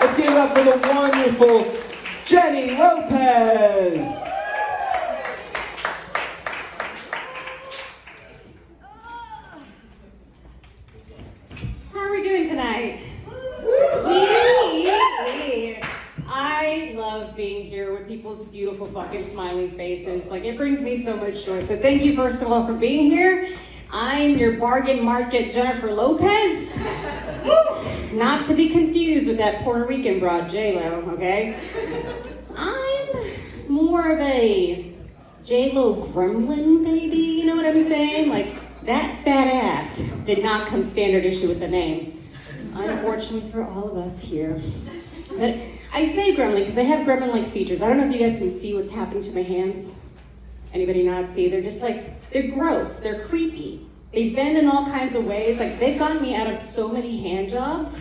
Let's give it up for the wonderful Jenny Lopez. How are we doing tonight? I love being here with people's beautiful fucking smiling faces. Like, it brings me so much joy. So thank you, first of all, for being here. I'm your bargain market Jennifer Lopez. Not to be confused with that Puerto Rican broad, J-Lo, okay? I'm more of a J-Lo gremlin, baby, you know what I'm saying? Like, that fat ass did not come standard issue with the name. Unfortunately for all of us here. But I say gremlin because I have gremlin-like features. I don't know if you guys can see what's happening to my hands. Anybody not see? They're just like, they're gross, they're creepy. They bend in all kinds of ways. Like, they've gotten me out of so many hand jobs.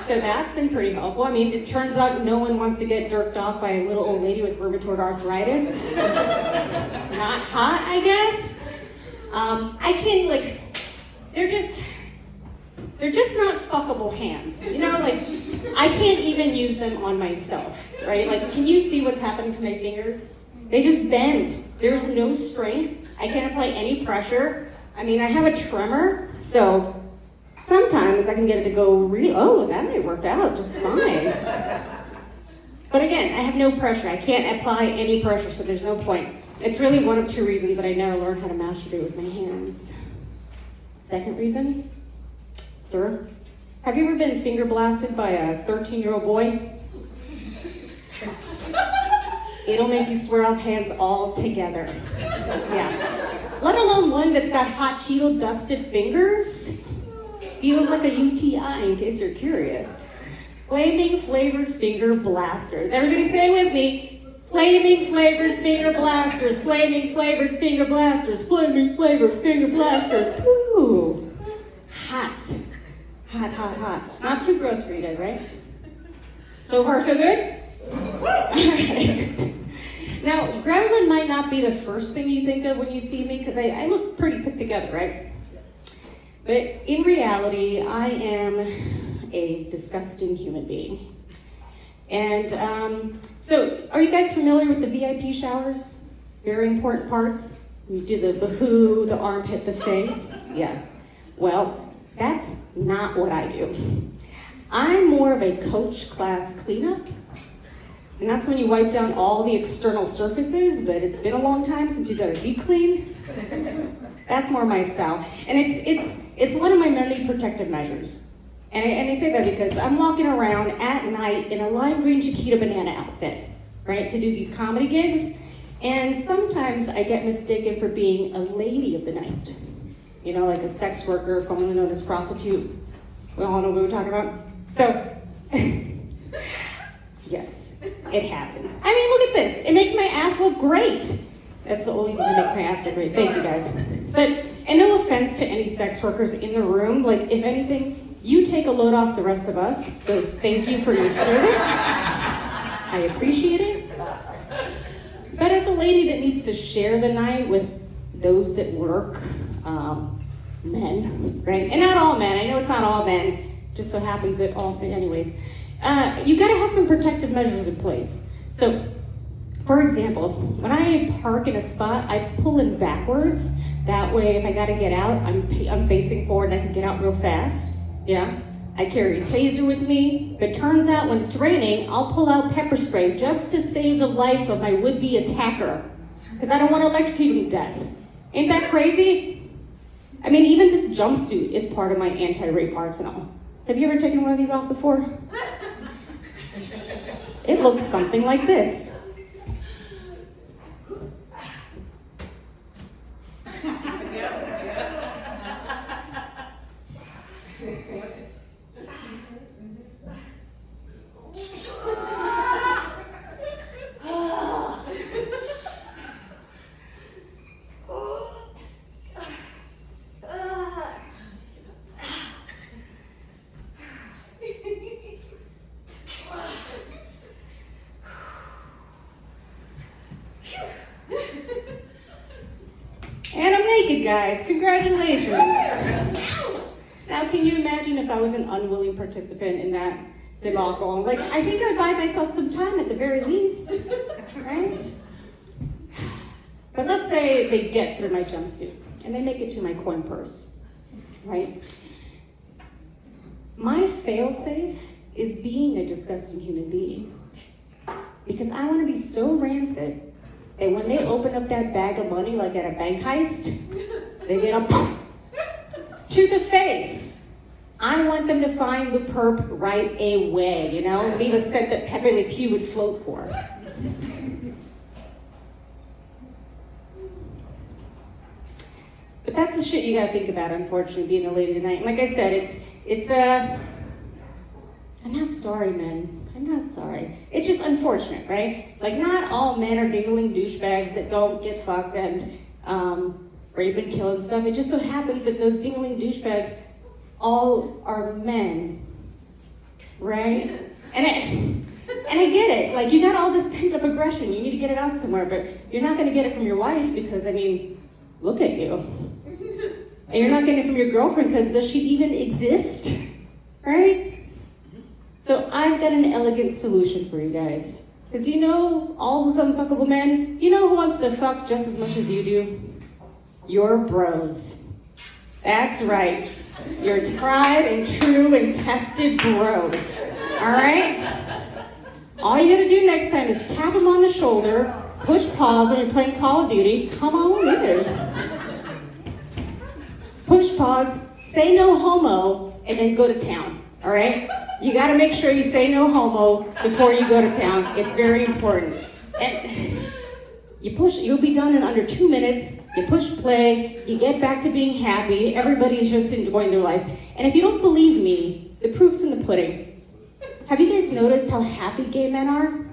So that's been pretty helpful. I mean, it turns out no one wants to get jerked off by a little old lady with rheumatoid arthritis. Not hot, I guess. I can't, like, they're just not fuckable hands. You know, like, I can't even use them on myself, right? Like, can you see what's happening to my fingers? They just bend. There's no strength. I can't apply any pressure. I mean, I have a tremor, so sometimes I can get it to go oh, that may work out just fine. But again, I have no pressure. I can't apply any pressure, so there's no point. It's really one of two reasons that I never learned how to masturbate with my hands. Second reason, sir, have you ever been finger blasted by a 13-year-old boy? It'll make you swear off hands altogether. Yeah. Let alone one that's got hot Cheeto dusted fingers. Feels like a UTI, in case you're curious. Flaming flavored finger blasters. Everybody say it with me. Flaming flavored finger blasters. Flaming flavored finger blasters. Flaming flavored finger blasters. Woo! Hot. Hot, hot, hot. Not too gross for you guys, right? So far, so good? Alright. Now, gremlin might not be the first thing you think of when you see me, because I look pretty put together, right? But in reality, I am a disgusting human being. And so, are you guys familiar with the VIP showers? Very important parts. You do the bahoo, the armpit, the face. Yeah. Well, that's not what I do. I'm more of a coach class cleanup. And that's when you wipe down all the external surfaces, but it's been a long time since you've done a deep clean. That's more my style. And it's one of my many protective measures. And I say that because I'm walking around at night in a lime green Chiquita banana outfit, right, to do these comedy gigs. And sometimes I get mistaken for being a lady of the night. You know, like a sex worker, formerly known as prostitute. We all know what we're talking about. So, yes. It happens. I mean, look at this. It makes my ass look great. That's the only thing that makes my ass look great. Thank you, guys. But, and no offense to any sex workers in the room, like, if anything, you take a load off the rest of us, so thank you for your service. I appreciate it. But as a lady that needs to share the night with those that work, men, right? And not all men. I know it's not all men. Just so happens that all, anyways. You gotta have some protective measures in place. So, for example, when I park in a spot, I pull in backwards. That way, if I gotta get out, I'm facing forward and I can get out real fast. Yeah. I carry a taser with me. But it turns out when it's raining, I'll pull out pepper spray just to save the life of my would-be attacker. Because I don't want to electrocute him to death. Ain't that crazy? I mean, even this jumpsuit is part of my anti-rape arsenal. Have you ever taken one of these off before? It looks something like this. And I'm naked, guys. Congratulations. Now Now, can you imagine if I was an unwilling participant in that debacle? Like, I think I'd buy myself some time at the very least, right? But let's say they get through my jumpsuit and they make it to my coin purse, right? My fail-safe is being a disgusting human being. Because I want to be so rancid that when they open up that bag of money, like at a bank heist, they get a to the face. I want them to find the perp right away, you know? Leave a scent that Pepe Le Pew would float for. But that's the shit you gotta think about, unfortunately, being a lady tonight. And like I said, I'm not sorry, men. I'm not sorry. It's just unfortunate, right? Like, not all men are giggling douchebags that don't get fucked and rape and kill and stuff. It just so happens that those dingling douchebags all are men, right? And I get it. Like, you got all this pent-up aggression. You need to get it out somewhere, but you're not going to get it from your wife because, I mean, look at you. And you're not getting it from your girlfriend because does she even exist, right? So I've got an elegant solution for you guys. Because you know all those unfuckable men? You know who wants to fuck just as much as you do? Your bros. That's right. Your tried and true and tested bros. Alright? All you gotta do next time is tap them on the shoulder, push pause when you're playing Call of Duty. Come on in. Push pause, say no homo, and then go to town. Alright? You gotta make sure you say no homo before you go to town. It's very important. And you'll be done in under 2 minutes. You push play, you get back to being happy. Everybody's just enjoying their life. And if you don't believe me, the proof's in the pudding. Have you guys noticed how happy gay men are?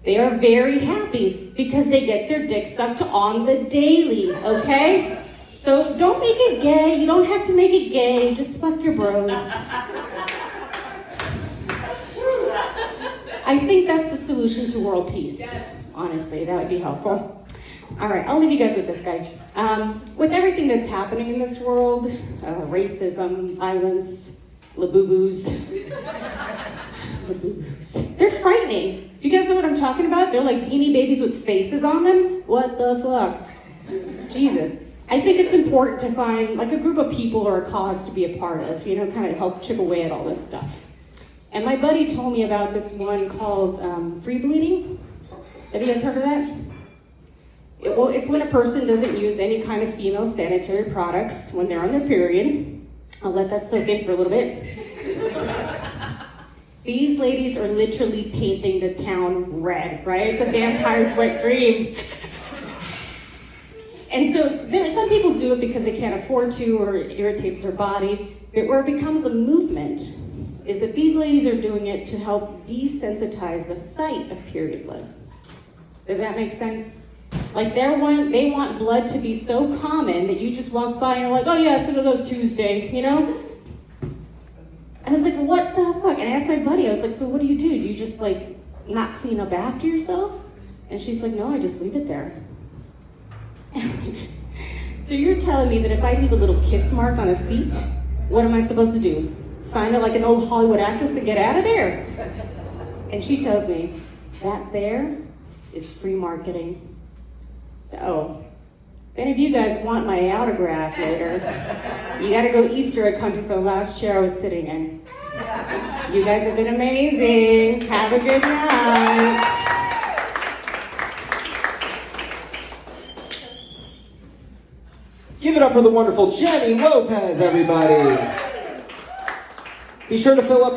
They are very happy because they get their dick sucked on the daily, okay? So don't make it gay. You don't have to make it gay. Just fuck your bros. I think that's the solution to world peace. Honestly, that would be helpful. All right, I'll leave you guys with this guy. With everything that's happening in this world, racism, violence, labubu's, they're frightening. Do you guys know what I'm talking about? They're like beanie babies with faces on them. What the fuck? Jesus. I think it's important to find like a group of people or a cause to be a part of, you know, kind of help chip away at all this stuff. And my buddy told me about this one called free bleeding. Have you guys heard of that? It's when a person doesn't use any kind of female sanitary products when they're on their period. I'll let that soak in for a little bit. These ladies are literally painting the town red, right? It's a vampire's wet dream. And so some people do it because they can't afford to or it irritates their body. But where it becomes a movement is that these ladies are doing it to help desensitize the sight of period blood. Does that make sense? Like they want blood to be so common that you just walk by and you're like, oh yeah, it's another Tuesday, you know? I was like, what the fuck? And I asked my buddy, I was like, so what do? Do you just like not clean up after yourself? And she's like, no, I just leave it there. So you're telling me that if I leave a little kiss mark on a seat, what am I supposed to do? Sign it like an old Hollywood actress and get out of there? And she tells me, that there is free marketing. So, if any of you guys want my autograph later, you gotta go Easter egg hunting for the last chair I was sitting in. You guys have been amazing. Have a good night. Give it up for the wonderful Jenny Lopez, everybody. Be sure to fill up your